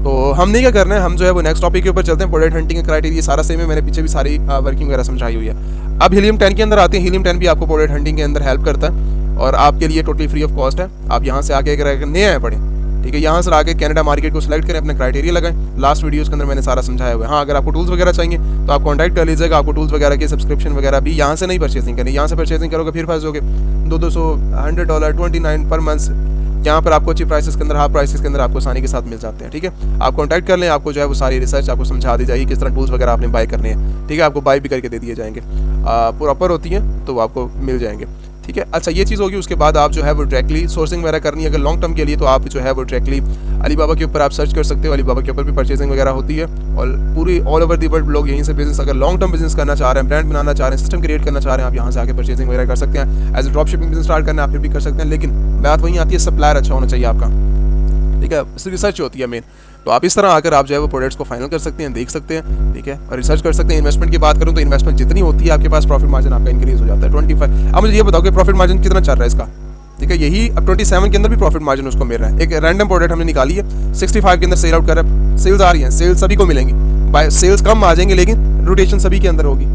तो हमने क्या करना है, हम जो है वो नेक्स्ट टॉपिक के ऊपर चलते हैं। प्रोडक्ट हंटिंग का क्राइटेरिया सारा सेम है, मैंने पीछे भी सारी वर्किंग वगैरह समझाई हुई है। अब हीलियम 10 के अंदर आते हैं। हीलियम 10 भी आपको प्रोडक्ट हंटिंग के अंदर हेल्प करता है और आपके लिए टोटली फ्री ऑफ कॉस्ट है। आप यहाँ से आके अगर नए हैं पड़े, ठीक है, यहाँ से आके कनाडा मार्केट को सिलेक्ट करें, अपने क्राइटेरिया लगाएं। लास्ट वीडियोस के अंदर मैंने सारा समझाया हुआ है। हाँ, अगर आपको टूल्स वगैरह चाहिए तो आप कॉन्टैक्ट कर लीजिएगा। आपको टूल्स वगैरह की सब्सक्रिप्शन वगैरह भी यहाँ से नहीं परचेसिंग करनी। यहाँ से परचेसिंग करोगे फिर फंस जाओगे। $200, $100, $29 पर मंथ, यहाँ पर आपको अच्छी प्राइसेस के अंदर, हाफ प्राइसेस के अंदर आपको आसानी के साथ मिल जाते हैं। ठीक है, आप कॉन्टैक्ट कर लें, आपको जो है वो सारी रिसर्च आपको समझा दी जाएगी, किस तरह टूल्स वगैरह आपने बाय करने हैं। ठीक है, आपको बाय भी करके दे दिए जाएंगे, प्रॉपर होती हैं तो आपको मिल जाएंगे। ठीक है, अच्छा ये चीज़ होगी। उसके बाद आप जो है वो डायरेक्टली सोर्सिंग वगैरह करनी है अगर लॉन्ग टर्म के लिए, तो आप जो है वो डायरेक्टली अलीबाबा के ऊपर आप सर्च कर सकते हो। अलीबाबा के ऊपर भी परचेसिंग वगैरह होती है और पूरी ऑल ओवर दी वर्ल्ड लोग यहीं से बिजनेस, अगर लॉन्ग टर्म बिजनेस करना चाह रहे हैं, ब्रांड बनाना चाह रहे हैं, सिस्टम क्रिएट करना चाह रहे हैं, आप यहाँ से आके परचेसिंग वगैरह कर सकते हैं। As a drop shipping business start करना आप फिर भी कर सकते हैं, लेकिन बात वहीं आती है सप्लायर अच्छा होना चाहिए आपका। ठीक है, रिसर्च होती है मेन। तो आप इस तरह आकर आप जो है वो प्रोडक्ट्स को फाइनल कर सकते हैं, देख सकते हैं। ठीक है, और रिसर्च कर सकते हैं। इन्वेस्टमेंट की बात करूँ तो इन्वेस्टमेंट जितनी होती है आपके पास, प्रॉफिट मार्जिन आपका इंक्रीज हो जाता है 25। अब मुझे ये बताओ कि प्रॉफिट मार्जिन कितना चल रहा है इसका? ठीक है, यही अब 27 के अंदर भी प्रॉफिट मार्जिन उसको मिल रहा है। एक रैंडम प्रोडक्ट हमने निकाली है, 65 के अंदर सेल आउट कर रहा है। सेल्स आ रही हैं, सेल्स सभी को मिलेंगी, बाय सेल्स कम आ जाएंगे लेकिन रोटेशन सभी के अंदर होगी।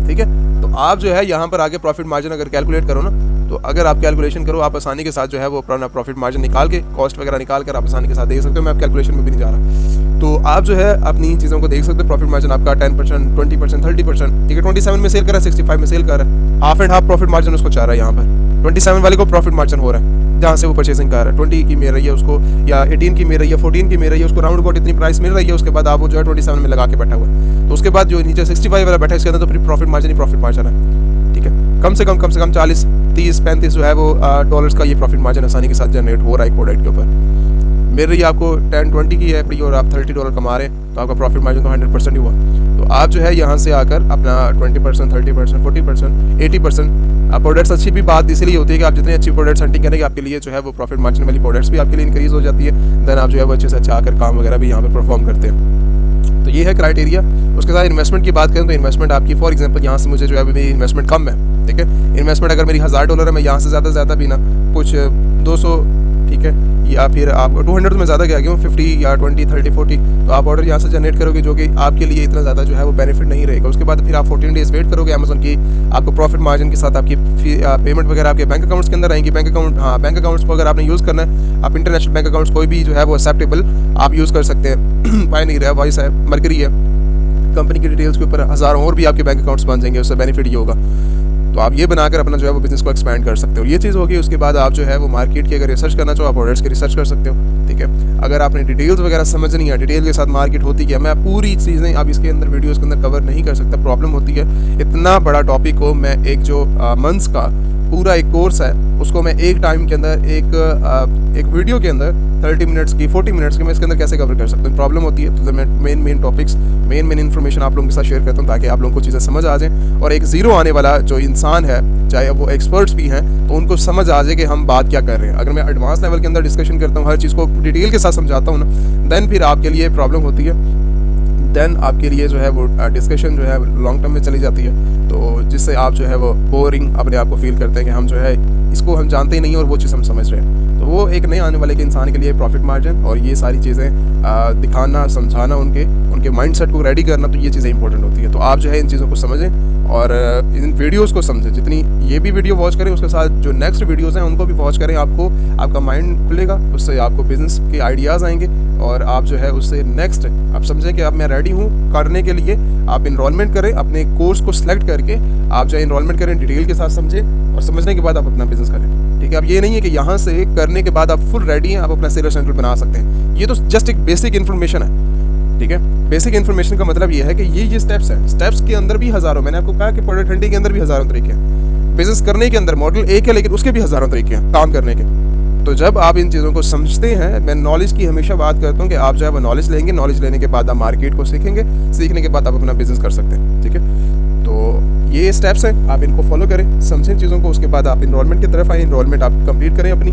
ठीक है, तो आप जो है यहाँ पर आगे प्रॉफिट मार्जिन अगर कैलकुलेट करो ना, तो अगर आप कैलकुलेशन करो, आप आसानी के साथ जो है वो अपना प्रॉफिट मार्जिन निकाल के, कॉस्ट वगैरह निकाल कर आप आसानी के साथ देख सकते हो। मैं आप कैलकुलेशन में भी नहीं जा रहा, तो आप जो है अपनी चीज़ों को देख सकते हो। प्रॉफिट मार्जिन आपका 10%, 20%, 30%। ठीक है, 27 में सेल कर रहा है, 65 में सेल कर रहा है, half and half profit margin उसको चाह रहा है। यहाँ पर 27 वाले को प्रॉफिट मार्जिन हो रहा है जहाँ से वो परचेसिंग कर रहा है। 20 की मिल रही है उसको, या 18 की मिल रही है, 14 की मिल रही है उसको, राउंड अबाउट इतनी प्राइस मिल रही है। उसके बाद आप वो जो है 27 में लगा के बैठा हुआ है, तो उसके बाद जो नीचे 65 वाला बैठा है इसके अंदर तो फिर प्रॉफिट मार्जिन ही प्रॉफिट मार्जिन है। ठीक है, कम से कम 40, 30, 35 जो है वो डॉलर्स का ये प्रॉफिट मार्जिन आसानी के साथ जनरेट हो रहा है एक प्रोडक्ट के ऊपर। मिल रही है आपको 10-20 की है पड़ी और आप $30 कमा रहे हैं, तो आपका प्रॉफिट मार्जिन तो 100% ही हुआ। तो आप जो है यहाँ से आकर अपना 20%, 30%, 40%, 80%, प्रोडक्ट्स अच्छी भी बात इसलिए होती है कि आप जितनी अच्छी प्रोडक्ट्स हंटिंग करेंगे आपके लिए जो है वो प्रॉफिट मार्जिन वाली प्रोडक्ट्स भी आपके लिए इंक्रीज हो जाती है। देन आप जो है वो अच्छे से अच्छा आकर काम वगैरह भी यहाँ पर परफॉर्म करते हैं। तो ये है क्राइटेरिया। उसके साथ इन्वेस्टमेंट की बात करें तो इन्वेस्टमेंट आपकी, फॉर एग्जांपल यहाँ से मुझे जो है मेरी इन्वेस्टमेंट कम है। ठीक है, इन्वेस्टमेंट अगर मेरी $1000 है, मैं यहाँ से ज़्यादा भी ना कुछ 200, ठीक है, या फिर आप 200 में ज़्यादा क्या क्यों 50 या 20, 30, 40, तो आप ऑर्डर यहाँ से जनरेट करोगे जो कि आपके लिए इतना ज़्यादा जो है वो बेनिफिट नहीं रहेगा। उसके बाद फिर आप 14 डेज़ वेट करोगे अमेज़न की, आपको प्रॉफिट मार्जिन के साथ आपकी पेमेंट वगैरह आपके बैंक अकाउंट्स के अंदर आएंगी। बैंक अकाउंट्स को अगर आपने यूज़ करना है, आप इंटरनेशनल बैंक अकाउंट्स कोई भी जो है वो एक्सेप्टेबल आप यूज़ कर सकते हैं। पाई नहीं रहा, वॉइस है, मरकरी है, कंपनी की डिटेल्स के ऊपर हज़ारों और भी आपके बैंक अकाउंट्स बन जाएंगे, उससे बेनिफिट ये होगा। तो आप ये बनाकर अपना जो है वो बिजनेस को एक्सपैंड कर सकते हो। ये चीज़ होगी। उसके बाद आप जो है वो मार्केट की अगर रिसर्च करना चाहो, आप प्रोडक्ट्स की रिसर्च कर सकते हो। ठीक है, अगर आपने डिटेल्स वगैरह समझनी है, डिटेल के साथ मार्केट होती है, मैं पूरी चीज़ें अब इसके अंदर वीडियोस के अंदर कवर नहीं कर सकता, प्रॉब्लम होती है। इतना बड़ा टॉपिक हो, मैं एक जो मंथ्स का पूरा एक कोर्स है उसको मैं एक टाइम के अंदर एक वीडियो के अंदर 30 मिनट्स की, 40 मिनट्स की मैं इसके अंदर कैसे कवर कर सकता हूँ, प्रॉब्लम होती है। तो मैं मेन टॉपिक्स, मेन इन्फॉर्मेशन आप लोगों के साथ शेयर करता हूँ ताकि आप लोगों को चीज़ें समझ आ जाएँ और एक ज़ीरो आने वाला जो इंसान है, चाहे वो एक्सपर्ट्स भी हैं, तो उनको समझ आ जाए कि हम बात क्या कर रहे हैं। अगर मैं एडवांस लेवल के अंदर डिस्कशन करता हूँ, हर चीज़ को डिटेल के साथ समझाता हूँ ना, देन फिर आपके लिए प्रॉब्लम होती है। देन आपके लिए जो है वो डिस्कशन जो है लॉन्ग टर्म में चली जाती है। तो जिससे आप जो है वो बोरिंग अपने आप को फील करते हैं कि हम जो है इसको हम जानते ही नहीं और वो चीज़ हम समझ रहे हैं। तो वो एक नए आने वाले के इंसान के लिए प्रॉफिट मार्जिन और ये सारी चीज़ें दिखाना, समझाना, उनके माइंडसेट को रेडी करना, तो ये चीज़ें इंपॉर्टेंट होती है। तो आप जो है इन चीज़ों को समझें और इन वीडियोस को समझें। जितनी ये भी वीडियो वॉच करें, उसके साथ जो नेक्स्ट वीडियोस हैं उनको भी वॉच करें। आपको आपका माइंड खुलेगा, उससे आपको बिज़नेस के आइडियाज़ आएंगे और आप जो है उससे नेक्स्ट आप समझें कि अब मैं रेडी हूँ करने के लिए। आप इनरोलमेंट करें, अपने कोर्स को सिलेक्ट करके आप जो है इनरोलमेंट करें, डिटेल के साथ समझें और समझने के बाद आप अपना बिज़नेस करें। ठीक है, अब ये नहीं है कि यहाँ से करने के बाद आप फुल रेडी हैं, आप अपना सेलर सेंटर बना सकते हैं। ये तो जस्ट एक बेसिक इन्फॉर्मेशन है। ठीक है, बेसिक इन्फॉर्मेशन का मतलब ये है कि ये स्टेप्स हैं। स्टेप्स के अंदर भी हज़ारों, मैंने आपको कहा कि प्रोडक्ट हंटिंग के अंदर भी हज़ारों तरीके हैं। बिजनेस करने के अंदर मॉडल एक है, लेकिन उसके भी हज़ारों तरीके हैं काम करने के। तो जब आप इन चीज़ों को समझते हैं, मैं नॉलेज की हमेशा बात करता हूँ कि आप जो है वो नॉलेज लेंगे, नॉलेज लेने के बाद आप मार्केट को सीखेंगे, सीखने के बाद आप अपना बिजनेस कर सकते हैं। ठीक है, तो ये स्टेप्स हैं, आप इनको फॉलो करें, समझें चीज़ों को, उसके बाद आप इनरोलमेंट की तरफ आए। इनरोलमेंट आप कंप्लीट करें अपनी।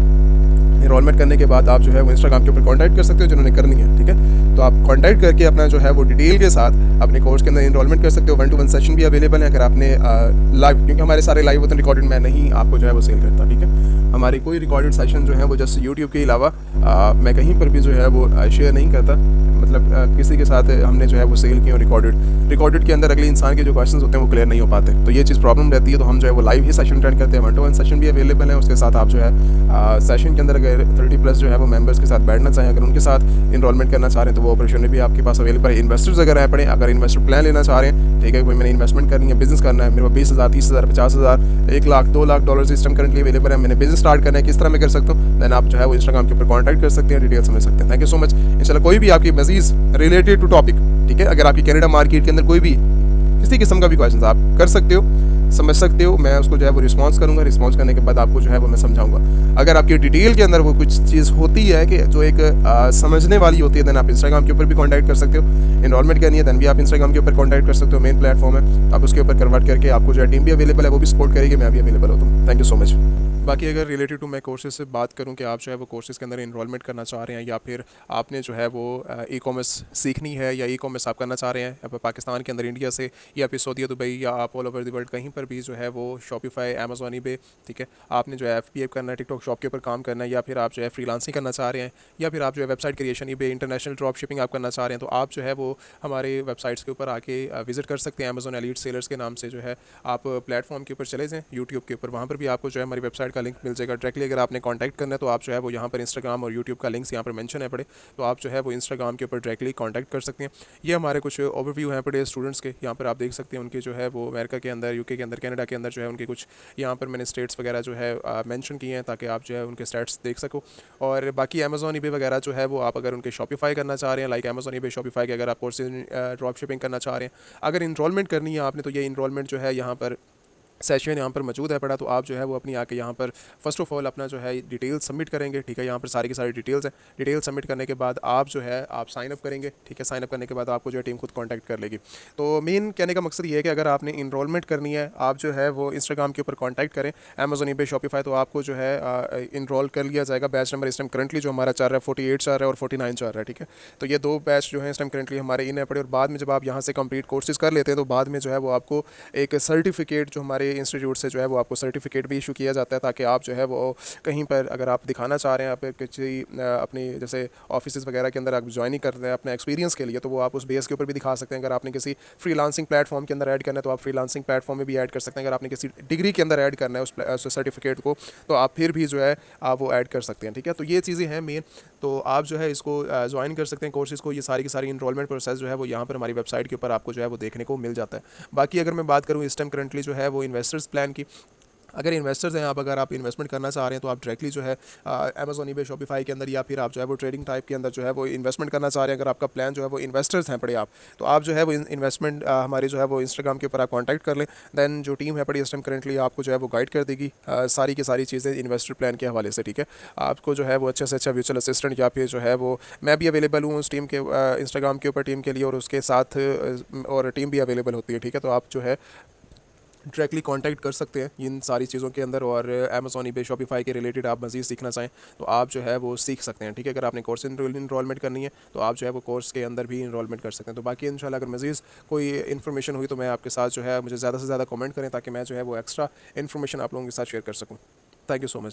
इनरोलमेंट करने के बाद आप जो है वो इंस्टाग्राम के ऊपर कांटेक्ट कर सकते हो जिन्होंने करनी है। ठीक है, तो आप कांटेक्ट करके अपना जो है वो डिटेल के साथ अपने कोर्स के अंदर इनरोलमेंट कर सकते हो। 1-to-1 सेशन भी अवेलेबल है अगर आपने लाइव, क्योंकि हमारे सारे लाइव होते हैं, रिकॉर्डेड मैं नहीं आपको जो है वो सेल करता। ठीक है, हमारे कोई रिकॉर्डेड सेशन जो है वो जस्ट यूट्यूब के अलावा मैं कहीं पर भी जो है वो शेयर नहीं करता। मतलब किसी के साथ हमने जो है वो सेल किया रिकॉर्डेड के अंदर अगले इंसान के जो क्वेश्चंस होते हैं वो क्लियर नहीं हो पाते, तो ये चीज़ प्रॉब्लम रहती है। तो हम जो है वो लाइव ही सेशन अटेंड करते हैं। 1-to-1 सेशन भी अवेलेबल है। उसके साथ आप जो है सेशन के अंदर अगर 30+ जो है वो मेंबर्स के साथ बैठना चाहें, अगर उनके साथ इनरोलमेंट करना चाह रहे हैं तो वो अपॉर्चुनिटी भी आपके पास अवेलेबल है। इन्वेस्टर्स अगर हैं पड़े, अगर इन्वेस्टर प्लान लेना चाह रहे हैं, ठीक है, कोई मैंने इन्वेस्टमेंट करनी है, बिजनेस करना है, मेरे पास 20,000, 30,000, 50,000, 1 lakh, 2 lakh dollar system currently available है, मैंने बिजनेस स्टार्ट करना है, किस तरह मैं कर सकता हूँ, देन आप जो है वो इंस्टाग्राम के ऊपर कॉन्टैक्ट कर सकते हैं, डिटेल समझ सकते हैं। Thank you so much. इंशाल्लाह कोई भी आपकी मजीज रिलेटेड टू टॉपिक, ठीक है, अगर आपकी कनाडा मार्केट के अंदर कोई भी किसी किस्म का भी क्वेश्चन आप कर सकते हो, समझ सकते हो, मैं उसको जो है वो रिस्पॉन्स करूंगा। रिस्पॉन्स करने के बाद आपको जो है वो मैं समझाऊंगा। अगर आपकी डिटेल के अंदर वो कुछ चीज़ होती है कि जो एक समझने वाली होती है, देन आप इंस्टाग्राम के ऊपर भी कांटेक्ट कर सकते हो। इनरोलमेंट करनी है देन भी आप इंस्टाग्राम के ऊपर कांटेक्ट कर सकते हो, मेन प्लेटफॉर्म है। आप उसके ऊपर कन्वर्ट करके आपको जो है टीम भी अवेलेबल है, वो भी सपोर्ट करेगी, मैं भी अवेलेबल होता हूँ। Thank you so much. बाकी अगर रिलेटेड टू मैं कोर्सेज से बात करूं कि आप जो है वो कोर्सेज के अंदर इनरोलमेंट करना चाह रहे हैं या फिर आपने जो है वो ई कॉमर्स सीखनी है या ई कॉमर्स आप करना चाह रहे हैं पाकिस्तान के अंदर, इंडिया से, या फिर सऊदी दुबई, या आप ऑल ओवर द वर्ल्ड कहीं पर भी जो है वो शॉपिफाई, अमेज़ॉन, ईबे, ठीक है, आपने जो है FBA करना है, टिकटॉक शॉप के ऊपर काम करना है, या फिर आप जो है फ्रीलांसिंग करना चाह रहे हैं, या फिर आप जो है website creation, eBay, international drop shipping आप करना चाह रहे हैं, तो आप जो है वो हमारे वेबसाइट्स के ऊपर आके विजिट कर सकते हैं। अमेज़ॉन एलीट सेलर्स के नाम से जो है आप प्लेटफॉर्म के ऊपर चले जाएँ, यूट्यूब के ऊपर, वहाँ पर भी आपको जो है हमारी वेबसाइट का लिंक मिल जाएगा। डायरेक्टली अगर आपने कांटेक्ट करना है तो आप जो है वो यहाँ पर इंस्टाग्राम और यूट्यूब का लिंक्स यहाँ पर मेंशन है पड़े, तो आप जो है वो इंस्टाग्राम के ऊपर डायरेक्टली कांटेक्ट कर सकते हैं। ये हमारे कुछ ओवरव्यू हैं पड़े स्टूडेंट्स के, यहाँ पर आप देख सकते हैं उनके जो है वो अमेरिका के अंदर, यूके के अंदर, कनाडा के अंदर जो है उनके कुछ यहाँ पर मैंने स्टेट्स वगैरह जो है मेंशन किए हैं ताकि आप जो है उनके स्टेट्स देख सको। और बाकी अमेज़ॉन, ईबे वगैरह जो है वो आप अगर उनके शॉपिफाई करना चाह रहे हैं, लाइक अमेज़ॉन, ईबे, शॉपिफाई के अगर आप कोर्सेज ड्रॉप शिपिंग करना चाह रहे हैं, अगर इनरोलमेंट करनी है आपने, तो ये इनरोलमेंट जो है यहाँ पर सेशन यहाँ पर मौजूद है पड़ा, तो आप जो है वो अपनी आके यहाँ पर फर्स्ट ऑफ ऑल अपना जो है डिटेल सबमिट करेंगे। ठीक है, यहाँ पर सारी की सारी डिटेल्स हैं। डिटेल सबमिट करने के बाद आप जो है आप साइन अप करेंगे। ठीक है, साइन अप करने के बाद आपको जो है टीम खुद कांटेक्ट कर लेगी। तो मेन कहने का मकसद ये है कि अगर आपने इनरोलमेंट करनी है, आप जो है वो इंस्टाग्राम के ऊपर कॉन्टैक्ट करें, अमेज़ॉन, ईबे, शॉपिफाई, तो आपको जो है इनरोल कर लिया जाएगा। बैच नंबर इस टाइम करंटली जो हमारा चल रहा है 48 चल रहा है और 49 चल रहा है। ठीक है, तो ये 2 बैच जो है इस टाइम करंटली हमारे इन है पड़े, और बाद में जब आप यहाँ से कंप्लीट कोर्सेज कर लेते हैं तो बाद में जो है वो आपको एक सर्टिफिकेट जो हमारे इंस्टीट्यूट से जो है वो आपको सर्टिफिकेट भी इशू किया जाता है, ताकि आप जो है वो कहीं पर अगर आप दिखाना चाह रहे हैं, आप किसी अपनी जैसे ऑफिस वगैरह के अंदर आप ज्वाइनिंग कर रहे हैं अपने एक्सपीरियंस के लिए, तो वो आप उस बेस के ऊपर भी दिखा सकते हैं। अगर आपने किसी फ्रीलांसिंग प्लेटफॉर्म के अंदर ऐड करना है तो आप फ्रीलांसिंग प्लेटफॉर्म में भी ऐड कर सकते हैं। अगर आपने किसी डिग्री के अंदर ऐड करना है उस सर्टिफिकेट को, तो आप फिर भी जो है आप वो ऐड कर सकते हैं। ठीक है, तो ये चीज़ें हैं मेन, तो आप जो है इसको ज्वाइन कर सकते हैं कोर्सेज़ को। ये सारी की सारी इनरोलमेंट प्रोसेस जो है वो यहाँ पर हमारी वेबसाइट के ऊपर आपको जो है वो देखने को मिल जाता है। बाकी अगर मैं बात करूँ इस टाइम करंटली जो है वो इन्वेस्टर्स प्लान की, अगर इन्वेस्टर्स हैं आप, अगर आप इन्वेस्टमेंट करना चाह रहे हैं तो आप डायरेक्टली जो है अमेज़ॉन, ईबे, शॉपिफाई के अंदर, या फिर आप जो है वो ट्रेडिंग टाइप के अंदर जो है वो इन्वेस्टमेंट करना चाह रहे हैं, अगर आपका प्लान जो है वो इन्वेस्टर्स हैं पड़े आप, तो आप जो है वो इन्वेस्टमेंट हमारी जो है वो इंस्टाग्राम के ऊपर आप कॉन्टैक्ट कर लें। दैन जो टीम है पड़ी इस टाइम करंटली आपको जो है वो गाइड कर देगी सारी की सारी चीज़ें इन्वेस्टर प्लान के हवाले से। ठीक है, आपको जो है वो अच्छे से अच्छा वर्चुअल असिस्टेंट, या फिर जो है वो मैं भी अवेलेबल हूँ उस टीम के इंस्टाग्राम के ऊपर टीम के लिए, और उसके साथ और टीम भी अवेलेबल होती है। ठीक है, तो आप जो है डायरेक्टली कांटेक्ट कर सकते हैं इन सारी चीज़ों के अंदर। और अमेज़ॉन, ईबे, शॉपिफाई के रिलेटेड आप मज़ीद सीखना चाहें तो आप जो है वो सीख सकते हैं, ठीक है। अगर आपने कोर्स इनरोलमेंट करनी है तो आप जो है वो कोर्स के अंदर भी इनरोलमेंट कर सकते हैं। तो बाकी इंशाल्लाह अगर मज़ीद कोई इन्फॉर्मेशन हुई तो मैं आपके साथ जो है, मुझे ज़्यादा से ज़्यादा कमेंट करें ताकि मैं जो है वो एक्स्ट्रा इन्फॉर्मेशन आप लोगों के साथ शेयर कर सकूँ। Thank you so much.